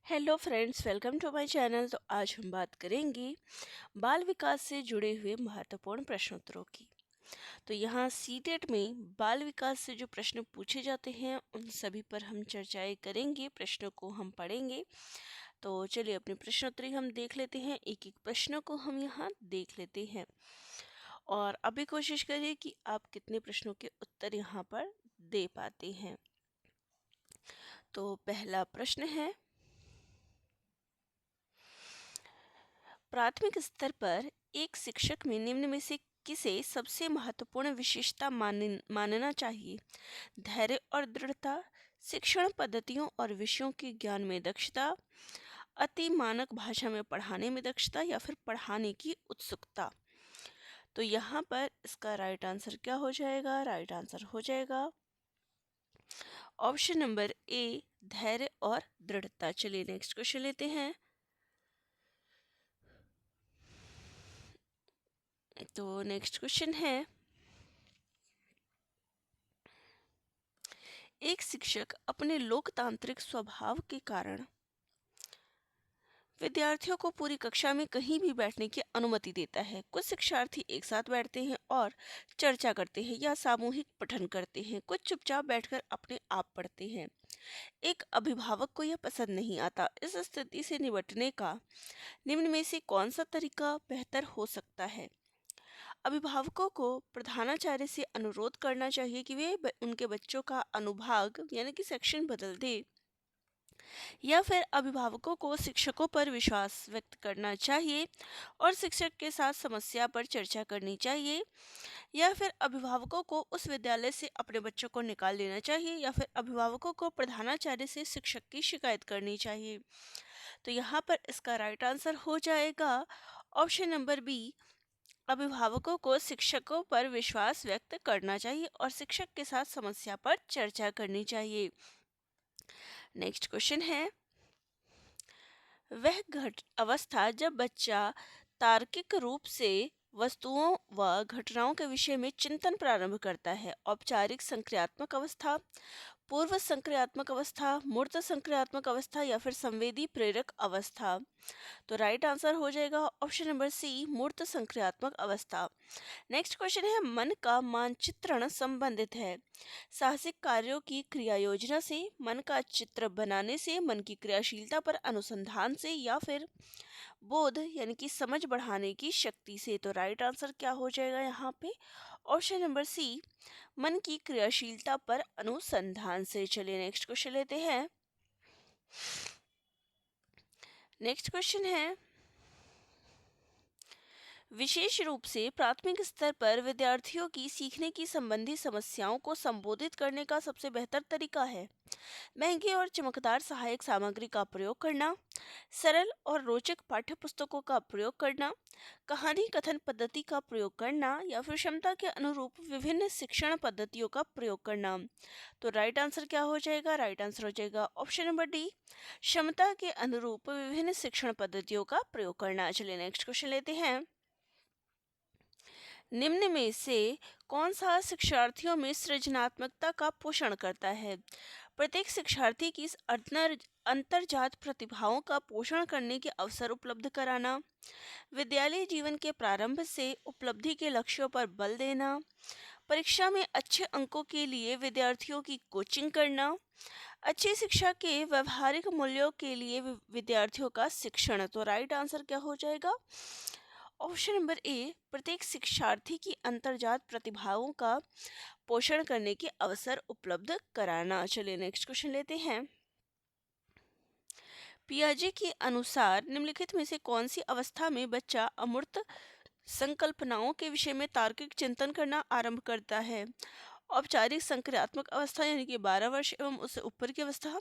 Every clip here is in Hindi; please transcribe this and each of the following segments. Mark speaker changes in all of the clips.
Speaker 1: Hello friends, welcome to my channel. तो आज हम बात करेंगे बाल विकास से जुड़े हुए महत्वपूर्ण प्रश्नोत्तरों की। तो यहाँ सीटेट में बाल विकास से जो प्रश्न पूछे जाते हैं उन सभी पर हम चर्चाएं करेंगे, प्रश्नों को हम पढ़ेंगे। तो चलिए अपने प्रश्नोत्तरी हम देख लेते हैं, एक एक प्रश्नों को हम यहाँ देख लेते हैं और अभी कोशिश करिए कि आप कितने प्रश्नों के उत्तर यहाँ पर दे पाते हैं। तो पहला प्रश्न है, प्राथमिक स्तर पर एक शिक्षक में निम्न में से किसे सबसे महत्वपूर्ण विशेषता मानना चाहिए? धैर्य और दृढ़ता, शिक्षण पद्धतियों और विषयों के ज्ञान में दक्षता, अति मानक भाषा में पढ़ाने में दक्षता या फिर पढ़ाने की उत्सुकता। तो यहाँ पर इसका राइट आंसर क्या हो जाएगा? राइट आंसर हो जाएगा ऑप्शन नंबर ए, धैर्य और दृढ़ता। चलिए नेक्स्ट क्वेश्चन लेते हैं। तो नेक्स्ट क्वेश्चन है, एक शिक्षक अपने लोकतांत्रिक स्वभाव के कारण विद्यार्थियों को पूरी कक्षा में कहीं भी बैठने की अनुमति देता है। कुछ शिक्षार्थी एक साथ बैठते हैं और चर्चा करते हैं या सामूहिक पठन करते हैं, कुछ चुपचाप बैठकर अपने आप पढ़ते हैं। एक अभिभावक को यह पसंद नहीं आता। इस स्थिति से निपटने का निम्न में से कौन सा तरीका बेहतर हो सकता है? अभिभावकों को प्रधानाचार्य से अनुरोध करना चाहिए कि वे उनके बच्चों का अनुभाग यानी कि सेक्शन बदल दे, या फिर अभिभावकों को शिक्षकों पर विश्वास व्यक्त करना चाहिए और शिक्षक के साथ समस्या पर चर्चा करनी चाहिए, या फिर अभिभावकों को उस विद्यालय से अपने बच्चों को निकाल देना चाहिए, या फिर अभिभावकों को प्रधानाचार्य से शिक्षक की शिकायत करनी चाहिए। तो यहाँ पर इसका राइट आंसर हो जाएगा ऑप्शन नंबर बी, अभिभावकों को शिक्षकों पर विश्वास व्यक्त करना चाहिए और शिक्षक के साथ समस्या पर चर्चा करनी चाहिए। नेक्स्ट क्वेश्चन है, वह अवस्था जब बच्चा तार्किक रूप से वस्तुओं व घटनाओं के विषय में चिंतन प्रारंभ करता है। औपचारिक संक्रियात्मक अवस्था, पूर्व संक्रियात्मक अवस्था, मूर्त संक्रियात्मक अवस्था या फिर संवेदी प्रेरक अवस्था। तो राइट आंसर हो जाएगा ऑप्शन नंबर सी, मूर्त संक्रियात्मक अवस्था। नेक्स्ट क्वेश्चन है, मन का मानचित्रण संबंधित है साहसिक कार्यों की क्रिया योजना से, मन का चित्र बनाने से, मन की क्रियाशीलता पर अनुसंधान से, या फिर बोध यानी कि समझ बढ़ाने की शक्ति से। तो राइट आंसर क्या हो जाएगा यहाँ पे? ऑप्शन नंबर सी, मन की क्रियाशीलता पर अनुसंधान से। चलिए नेक्स्ट क्वेश्चन लेते हैं। नेक्स्ट क्वेश्चन है, विशेष रूप से प्राथमिक स्तर पर विद्यार्थियों की सीखने की संबंधी समस्याओं को संबोधित करने का सबसे बेहतर तरीका है महंगी और चमकदार सहायक सामग्री का प्रयोग करना, सरल और रोचक पाठ्य पुस्तकों का प्रयोग करना, कहानी कथन पद्धति का प्रयोग करना, या फिर क्षमता के अनुरूप विभिन्न शिक्षण पद्धतियों का प्रयोग करना। तो राइट आंसर क्या हो जाएगा? राइट आंसर हो जाएगा ऑप्शन नंबर डी, क्षमता के अनुरूप विभिन्न शिक्षण पद्धतियों का प्रयोग करना। चलिए नेक्स्ट क्वेश्चन लेते हैं। निम्न में से कौन सा शिक्षार्थियों में सृजनात्मकता का पोषण करता है? प्रत्येक शिक्षार्थी की अंतर्जात प्रतिभाओं का पोषण करने के अवसर उपलब्ध कराना, विद्यालय जीवन के प्रारंभ से उपलब्धि के लक्ष्यों पर बल देना, परीक्षा में अच्छे अंकों के लिए विद्यार्थियों की कोचिंग करना, अच्छी शिक्षा के व्यवहारिक मूल्यों के लिए विद्यार्थियों का शिक्षण। तो राइट आंसर क्या हो जाएगा? ऑप्शन नंबर ए, प्रत्येक शिक्षार्थी की अंतर्जात प्रतिभाओं का पोषण करने के अवसर उपलब्ध कराना। चलिए नेक्स्ट क्वेश्चन लेते हैं। पियाजे के अनुसार निम्नलिखित में से कौन सी अवस्था में बच्चा अमूर्त संकल्पनाओं के विषय में तार्किक चिंतन करना आरंभ करता है? औपचारिक संक्रियात्मक अवस्था यानी कि 12 वर्ष एवं उससे ऊपर की अवस्था,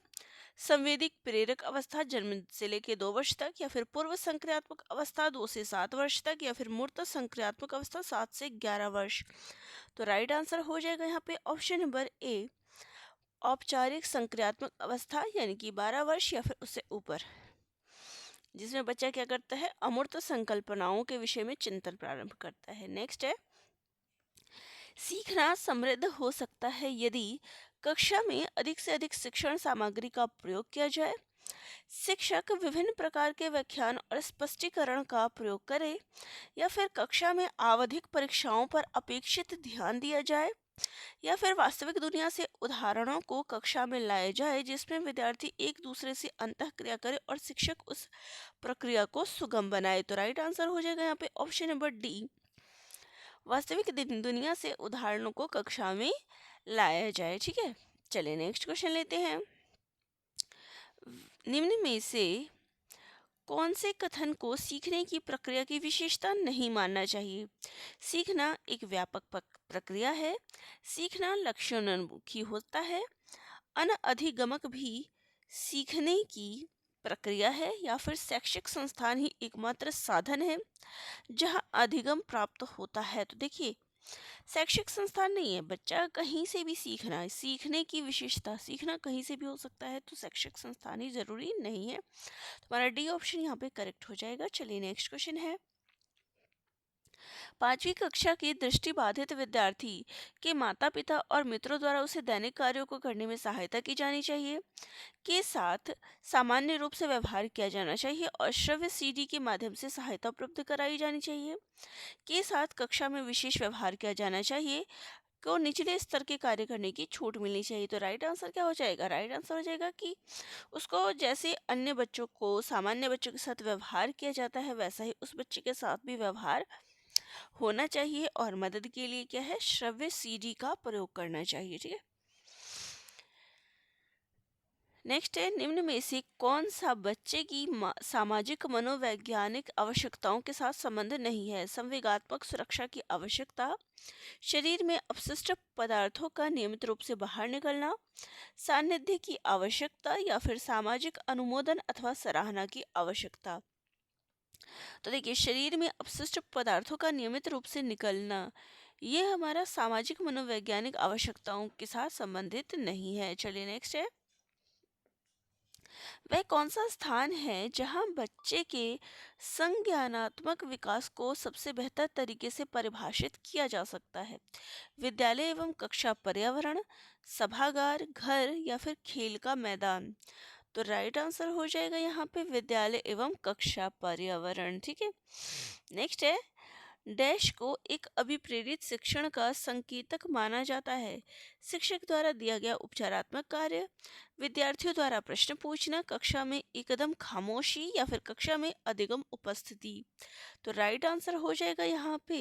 Speaker 1: संवेदिक प्रेरक अवस्था जन्म से लेकर 2 वर्ष तक, या फिर पूर्व संक्रियात्मक अवस्था 2 से 7 वर्ष तक, या फिर मूर्त संक्रियात्मक अवस्था 7 से 11 वर्ष। तो राइट आंसर हो जाएगा यहाँ पे ऑप्शन नंबर ए, औपचारिक संक्रियात्मक अवस्था यानी कि 12 वर्ष या फिर उससे ऊपर, जिसमें बच्चा क्या करता है? अमूर्त संकल्पनाओं के विषय में चिंतन प्रारंभ करता है। नेक्स्ट है, सीखना समृद्ध हो सकता है यदि कक्षा में अधिक से अधिक शिक्षण सामग्री का प्रयोग किया जाए, शिक्षक विभिन्न प्रकार के व्याख्यान और स्पष्टीकरण का प्रयोग करे, या फिर कक्षा में आवधिक परीक्षाओं पर अपेक्षित ध्यान दिया जाए, या फिर वास्तविक दुनिया से उदाहरणों को कक्षा में लाए जाए जिसमें विद्यार्थी एक दूसरे से अंतःक्रिया करे और शिक्षक उस प्रक्रिया को सुगम बनाए। तो राइट आंसर हो जाएगा यहाँ पे ऑप्शन नंबर डी, वास्तविक दुनिया से उदाहरणों को कक्षा में लाया जाए। ठीक है, चलिए नेक्स्ट क्वेश्चन लेते हैं। निम्न में से कौन से कथन को सीखने की प्रक्रिया की विशेषता नहीं मानना चाहिए? सीखना एक व्यापक प्रक्रिया है, सीखना लक्षणोन्मुखी होता है, अनअधिगमक भी सीखने की प्रक्रिया है, या फिर शैक्षिक संस्थान ही एकमात्र साधन है जहां अधिगम प्राप्त होता है। तो देखिए, शैक्षिक संस्थान नहीं है, बच्चा कहीं से भी सीखना है, सीखने की विशेषता, सीखना कहीं से भी हो सकता है, तो शैक्षिक संस्थान ही जरूरी नहीं है। तुम्हारा डी ऑप्शन यहाँ पे करेक्ट हो जाएगा। चलिए नेक्स्ट क्वेश्चन है। 5वीं कक्षा के दृष्टिबाधित विद्यार्थी के माता पिता और मित्रों द्वारा उसे दैनिक कार्यों को करने में सहायता की जानी चाहिए, के साथ सामान्य रूप से व्यवहार किया जाना चाहिए और श्रव्य सीडी के माध्यम से सहायता उपलब्ध कराई जानी चाहिए, के साथ कक्षा में विशेष व्यवहार किया जाना चाहिए, को निचले स्तर के कार्य करने की छूट मिलनी चाहिए। तो राइट आंसर क्या हो जाएगा? राइट आंसर हो जाएगा कि उसको जैसे अन्य बच्चों को, सामान्य बच्चों के साथ व्यवहार किया जाता है, वैसा ही उस बच्चे के साथ भी व्यवहार होना चाहिए और मदद के लिए क्या है, श्रव्य सीडी का प्रयोग करना चाहिए। ठीक है, नेक्स्ट है, निम्न में से कौन सा बच्चे की सामाजिक मनोवैज्ञानिक आवश्यकताओं के साथ संबंध नहीं है? संवेगात्मक सुरक्षा की आवश्यकता, शरीर में अपशिष्ट पदार्थों का नियमित रूप से बाहर निकलना, सानिध्य की आवश्यकता, या फिर सामाजिक अनुमोदन अथवा सराहना की आवश्यकता। तो देखिए, शरीर में अपशिष्ट पदार्थों का नियमित रूप से निकलना, ये हमारा सामाजिक मनोवैज्ञानिक आवश्यकताओं के साथ संबंधित नहीं है। चलिए नेक्स्ट है, वह कौन सा स्थान है जहां बच्चे के संज्ञानात्मक विकास को सबसे बेहतर तरीके से परिभाषित किया जा सकता है? विद्यालय एवं कक्षा पर्यावरण, सभागार, घर, या फिर खेल का मैदान? तो राइट आंसर हो जाएगा यहाँ पे विद्यालय एवं कक्षा पर्यावरण। ठीक है, नेक्स्ट है, डैश को एक अभिप्रेरित शिक्षण का संकेतक माना जाता है? शिक्षक द्वारा दिया गया उपचारात्मक कार्य, विद्यार्थियों द्वारा प्रश्न पूछना, कक्षा में एकदम खामोशी, या फिर कक्षा में अधिगम उपस्थिति? तो राइट आंसर हो जाएगा यहाँ पे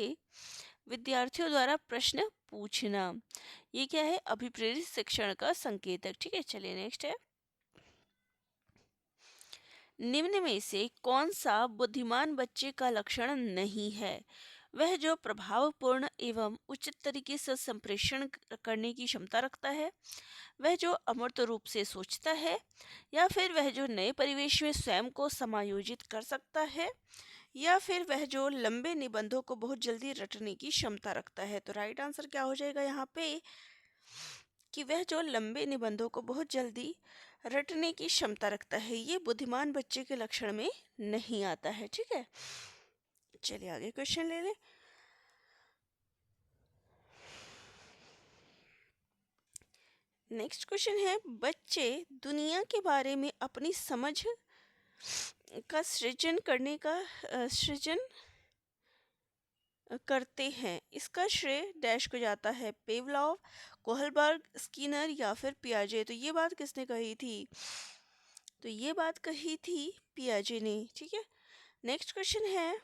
Speaker 1: विद्यार्थियों द्वारा प्रश्न पूछना। ये क्या है? अभिप्रेरित शिक्षण का संकेतक। ठीक है, चलिए नेक्स्ट है, निम्न में से कौन सा बुद्धिमान बच्चे का लक्षण नहीं है? वह जो प्रभावपूर्ण एवं उचित तरीके से संप्रेषण करने की क्षमता रखता है, वह जो अमूर्त रूप से सोचता है, या फिर वह जो नए परिवेश में स्वयं को समायोजित कर सकता है, या फिर वह जो लंबे निबंधों को बहुत जल्दी रटने की क्षमता रखता है? तो राइट आंसर क्या हो जाएगा यहाँ पे कि वह जो लंबे निबंधों को बहुत जल्दी रटने की क्षमता रखता है, ये बुद्धिमान बच्चे के लक्षण में नहीं आता है। ठीक है, चलिए आगे क्वेश्चन ले लें। नेक्स्ट क्वेश्चन है, बच्चे दुनिया के बारे में अपनी समझ का सृजन करते हैं, इसका श्रेय डैश को जाता है? पेवलॉव, कोहलबर्ग, स्किनर, या फिर पियाजे? तो ये बात किसने कही थी? तो ये बात कही थी पियाजे ने। ठीक है, नेक्स्ट क्वेश्चन है,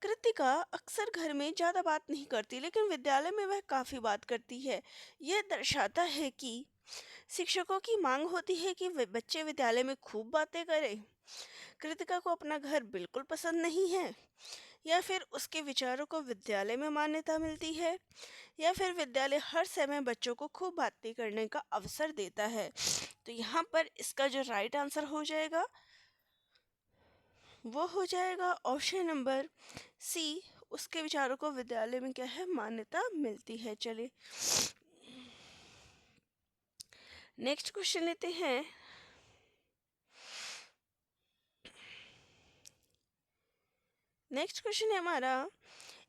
Speaker 1: कृतिका अक्सर घर में ज़्यादा बात नहीं करती, लेकिन विद्यालय में वह काफ़ी बात करती है। यह दर्शाता है कि शिक्षकों की मांग होती है कि वे बच्चे विद्यालय में खूब बातें करें, कृतिका को अपना घर बिल्कुल पसंद नहीं है, या फिर उसके विचारों को विद्यालय में मान्यता मिलती है, या फिर विद्यालय हर समय बच्चों को खूब बातें करने का अवसर देता है? तो यहाँ पर इसका जो राइट आंसर हो जाएगा वो हो जाएगा ऑप्शन नंबर सी, उसके विचारों को विद्यालय में क्या है, मान्यता मिलती है। चलिए नेक्स्ट क्वेश्चन लेते हैं। नेक्स्ट क्वेश्चन है हमारा,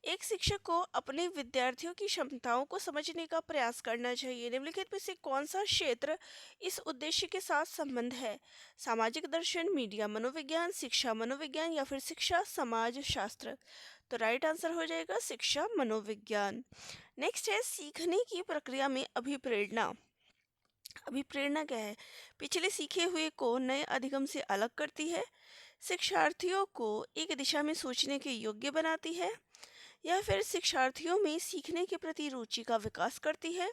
Speaker 1: एक शिक्षक को अपने विद्यार्थियों की क्षमताओं को समझने का प्रयास करना चाहिए। निम्नलिखित में से कौन सा क्षेत्र इस उद्देश्य के साथ संबंध है? सामाजिक दर्शन, मीडिया मनोविज्ञान, शिक्षा मनोविज्ञान या फिर शिक्षा समाज शास्त्र। तो राइट आंसर हो जाएगा शिक्षा मनोविज्ञान। नेक्स्ट है सीखने की प्रक्रिया में अभिप्रेरणा। अभिप्रेरणा क्या है? पिछले सीखे हुए को नए अधिगम से अलग करती है, शिक्षार्थियों को एक दिशा में सोचने के योग्य बनाती है, या फिर शिक्षार्थियों में सीखने के प्रति रुचि का विकास करती है,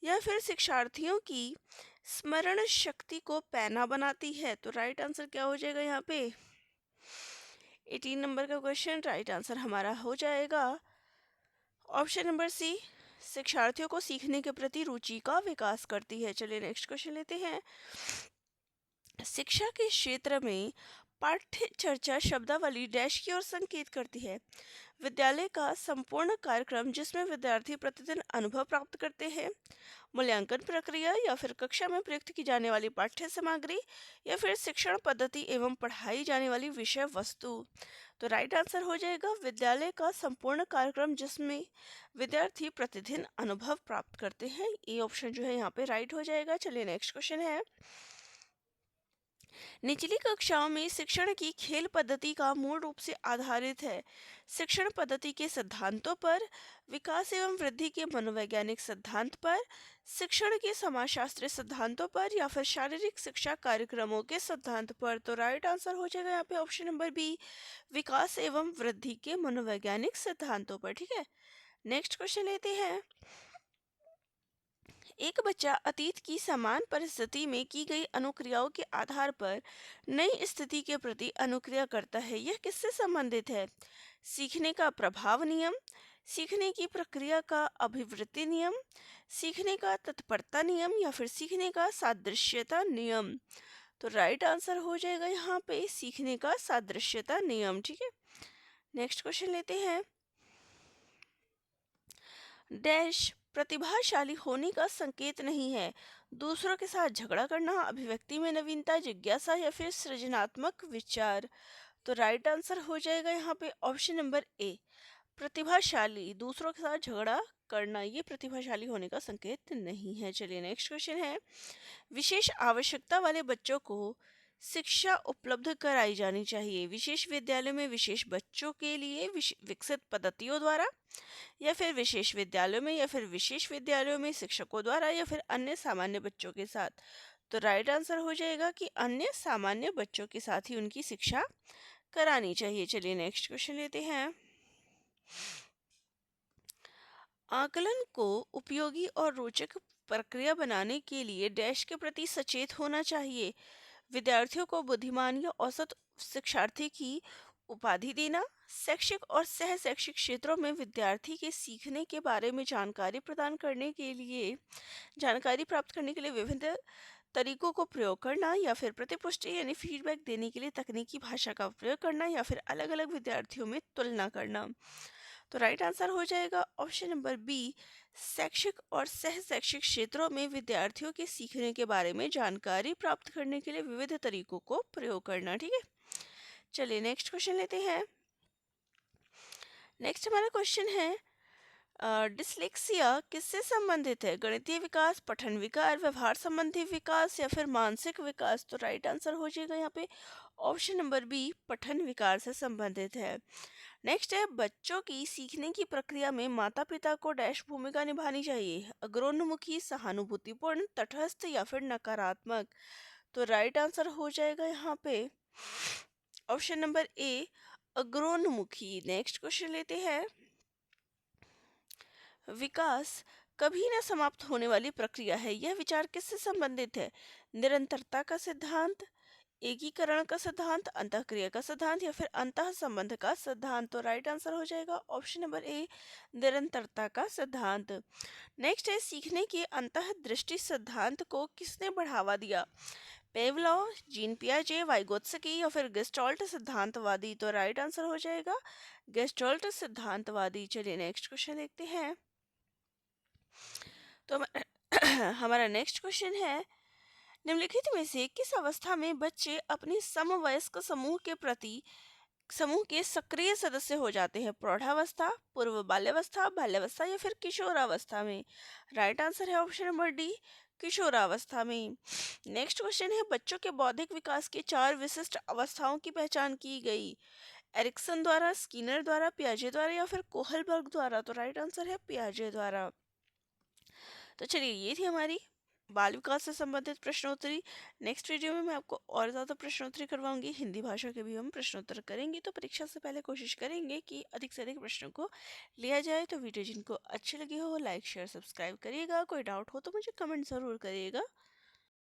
Speaker 1: या फिर शिक्षार्थियों की स्मरण शक्ति को पैना बनाती है। तो राइट आंसर क्या हो जाएगा यहाँ पे? 18 नंबर का क्वेश्चन राइट आंसर हमारा हो जाएगा ऑप्शन नंबर सी, शिक्षार्थियों को सीखने के प्रति रुचि का विकास करती है। चलिए नेक्स्ट क्वेश्चन लेते हैं। शिक्षा के क्षेत्र में पाठ्य चर्चा शब्दावली डैश की ओर संकेत करती है। विद्यालय का संपूर्ण कार्यक्रम जिसमें विद्यार्थी प्रतिदिन अनुभव प्राप्त करते हैं, मूल्यांकन प्रक्रिया या फिर कक्षा में प्रयुक्त की जाने वाली पाठ्य सामग्री, या फिर शिक्षण पद्धति एवं पढ़ाई जाने वाली विषय वस्तु। तो राइट आंसर हो जाएगा विद्यालय का संपूर्ण कार्यक्रम जिसमें विद्यार्थी प्रतिदिन अनुभव प्राप्त करते हैं। ये ऑप्शन जो है यहाँ पे राइट हो जाएगा। चलिए नेक्स्ट क्वेश्चन है। निचली कक्षाओं में शिक्षण की खेल पद्धति का मूल रूप से आधारित है शिक्षण पद्धति के सिद्धांतों पर, विकास एवं वृद्धि के मनोवैज्ञानिक सिद्धांत पर, शिक्षण के समाजशास्त्रीय सिद्धांतों पर, या फिर शारीरिक शिक्षा कार्यक्रमों के सिद्धांत पर। तो राइट आंसर हो जाएगा यहाँ पे ऑप्शन नंबर बी, विकास एवं वृद्धि के मनोवैज्ञानिक सिद्धांतों पर। ठीक है, नेक्स्ट क्वेश्चन लेते हैं। एक बच्चा अतीत की समान परिस्थिति में की गई अनुक्रियाओं के आधार पर नई स्थिति के प्रति अनुक्रिया करता है। यह किससे संबंधित है? सीखने का प्रभाव नियम, सीखने की प्रक्रिया का अभिवृत्ति नियम, सीखने का तत्परता नियम, या फिर सीखने का सादृश्यता नियम। तो राइट आंसर हो जाएगा यहाँ पे सीखने का सादृश्यता नियम। ठीक है, नेक्स्ट क्वेश्चन लेते हैं। डैश प्रतिभाशाली होने का संकेत नहीं है। दूसरों के साथ झगड़ा करना, अभिव्यक्ति में नवीनता, जिज्ञासा, या फिर सृजनात्मक विचार। तो राइट आंसर हो जाएगा यहाँ पे ऑप्शन नंबर ए, प्रतिभाशाली। दूसरों के साथ झगड़ा करना ये प्रतिभाशाली होने का संकेत नहीं है। चलिए नेक्स्ट क्वेश्चन है। विशेष आवश्यकता वाले बच्चों को शिक्षा उपलब्ध कराई जानी चाहिए विशेष विद्यालय में विशेष बच्चों के लिए विकसित पद्धतियों द्वारा, या फिर विशेष विद्यालयों में, या फिर विशेष विद्यालयों में शिक्षकों द्वारा, या फिर अन्य सामान्य बच्चों के साथ। तो राइट आंसर हो जाएगा कि अन्य सामान्य बच्चों के साथ ही उनकी शिक्षा करानी चाहिए। चलिए नेक्स्ट क्वेश्चन लेते हैं। आकलन को उपयोगी और रोचक प्रक्रिया बनाने के लिए डैश के प्रति सचेत होना चाहिए। विद्यार्थियों को बुद्धिमान या औसत शिक्षार्थी की उपाधि देना, शैक्षिक और सह शैक्षिक क्षेत्रों में विद्यार्थी के सीखने के बारे में जानकारी प्रदान करने के लिए जानकारी प्राप्त करने के लिए विभिन्न तरीकों को प्रयोग करना, या फिर प्रतिपुष्टि यानी फीडबैक देने के लिए तकनीकी भाषा का प्रयोग करना, या फिर अलग अलग विद्यार्थियों में तुलना करना। तो राइट आंसर हो जाएगा ऑप्शन नंबर बी, शैक्षिक और सह शैक्षिक क्षेत्रों में विद्यार्थियों के सीखने के बारे में जानकारी प्राप्त करने के लिए विविध तरीकों को प्रयोग करना। ठीक है, चलिए नेक्स्ट क्वेश्चन लेते हैं। नेक्स्ट हमारा क्वेश्चन है डिसलेक्सिया किससे संबंधित है? गणितीय विकास, पठन विकार, व्यवहार संबंधी विकास, या फिर मानसिक विकास। तो राइट आंसर हो जाएगा यहाँ पे ऑप्शन नंबर बी, पठन विकार से संबंधित है। नेक्स्ट है बच्चों की सीखने की प्रक्रिया में माता पिता को डैश भूमिका निभानी चाहिए, अग्रोन्मुखी, सहानुभूतिपूर्ण, तटस्थ, या फिर नकारात्मक। तो राइट आंसर हो जाएगा यहाँ पे ऑप्शन नंबर ए, अग्रोन्मुखी। नेक्स्ट क्वेश्चन लेते हैं। विकास कभी न समाप्त होने वाली प्रक्रिया है, यह विचार किससे संबंधित है? निरंतरता का सिद्धांत, एकीकरण का सिद्धांत, अंतःक्रिया का सिद्धांत, या फिर अंतः संबंध का सिद्धांत। तो राइट आंसर हो जाएगा ऑप्शन नंबर ए, निरंतरता का सिद्धांत। नेक्स्ट है सीखने के अंतः दृष्टि सिद्धांत को किसने बढ़ावा दिया? पेवलॉव, जीन पियाजे, वाइगोत्स्की, या फिर गेस्टाल्ट सिद्धांतवादी। तो राइट आंसर हो जाएगा गेस्टाल्ट सिद्धांतवादी। चलिए नेक्स्ट क्वेश्चन देखते हैं। तो हमारा नेक्स्ट क्वेश्चन है निम्नलिखित में से किस अवस्था में बच्चे अपने समवयस्क समूह के प्रति समूह के सक्रिय सदस्य हो जाते हैं? प्रौढ़ावस्था, पूर्व बाल्यावस्था, बाल्यावस्था या फिर किशोरावस्था में? राइट आंसर है ऑप्शन नंबर डी, किशोरावस्था में। नेक्स्ट क्वेश्चन है, बच्चों के बौद्धिक विकास की 4 विशिष्ट अवस्थाओं की पहचान की गई। एरिक्सन द्वारा, स्किनर द्वारा, पियाजे द्वारा या फिर कोहलबर्ग द्वारा? तो राइट आंसर है पियाजे द्वारा। तो चलिए, ये थी हमारी बाल विकास से संबंधित प्रश्नोत्तरी। नेक्स्ट वीडियो में मैं आपको और ज़्यादा प्रश्नोत्तरी करवाऊंगी, हिंदी भाषा के भी हम प्रश्नोत्तर करेंगे। तो परीक्षा से पहले कोशिश करेंगे कि अधिक से अधिक प्रश्नों को लिया जाए। तो वीडियो जिनको अच्छी लगी हो, लाइक शेयर सब्सक्राइब करिएगा। कोई डाउट हो तो मुझे कमेंट ज़रूर करिएगा।